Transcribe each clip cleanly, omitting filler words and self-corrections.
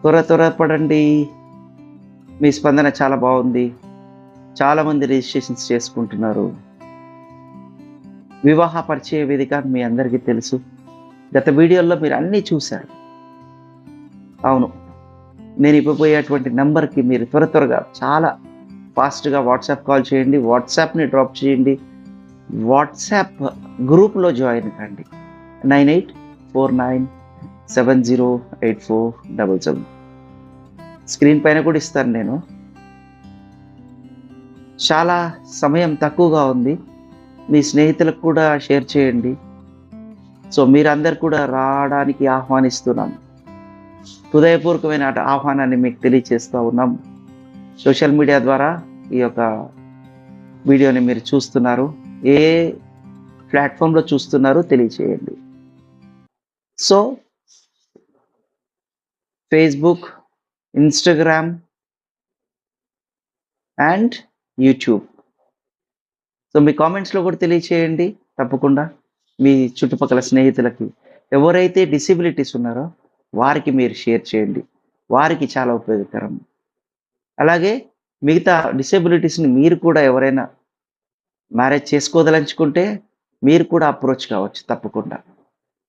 త్వరపడండి. మీ స్పందన చాలా బాగుంది. చాలామంది రిజిస్ట్రేషన్స్ చేసుకుంటున్నారు. వివాహ పరిచయ వేదిక మీ అందరికీ తెలుసు. గత వీడియోల్లో మీరు అన్నీ చూశారు. అవును. నేను ఇవ్వబోయేటువంటి నంబర్‌కి మీరు త్వరగా చాలా ఫాస్ట్‌గా వాట్సాప్ కాల్ చేయండి. వాట్సాప్‌ని డ్రాప్ చేయండి. వాట్సాప్ గ్రూప్‌లో జాయిన్ కండి. 9849708477. స్క్రీన్ పైన కూడా ఇస్తాను నేను. చాలా సమయం తక్కువగా ఉంది. మీ స్నేహితులకు కూడా షేర్ చేయండి. సో, మీరందరూ కూడా రావడానికి ఆహ్వానిస్తున్నాను. హృదయపూర్వకమైన ఆహ్వానాన్ని మీకు తెలియచేస్తా ఉన్నాం. సోషల్ మీడియా ద్వారా ఈ యొక్క వీడియోని మీరు చూస్తున్నారు. ఏ ప్లాట్‌ఫామ్‌లో చూస్తున్నారో తెలియచేయండి. So, Facebook, Instagram and YouTube. So, మీ కామెంట్స్‌లో కూడా తెలియచేయండి తప్పకుండా. మీ చుట్టుపక్కల స్నేహితులకి. ఎవరైతే డిసేబిలిటీస్ ఉన్నారో వారికి మీరు షేర్ చేయండి. వారికి చాలా ఉపయోగకరం. అలాగే మిగతా డిసేబిలిటీస్‌ని మీరు కూడా ఎవరైనా మ్యారేజ్ చేసుకోదలుచుకుంటే మీరు కూడా అప్రోచ్ కావచ్చు తప్పకుండా.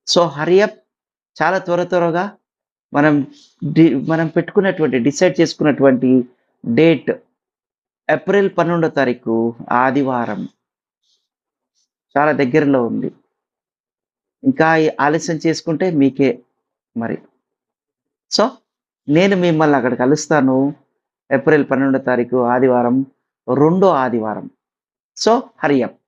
So, hurry up. చాలా త్వరగా మనం మనం డిసైడ్ చేసుకున్నటువంటి డేట్ ఏప్రిల్ 12వ తారీఖు ఆదివారం. చాలా దగ్గరలో ఉంది. ఇంకా ఆలస్యం చేసుకుంటే మీకే మరి. సో, నేను మిమ్మల్ని అక్కడ కలుస్తాను. ఏప్రిల్ 12వ తారీఖు ఆదివారం, రెండో ఆదివారం. So, hurry up.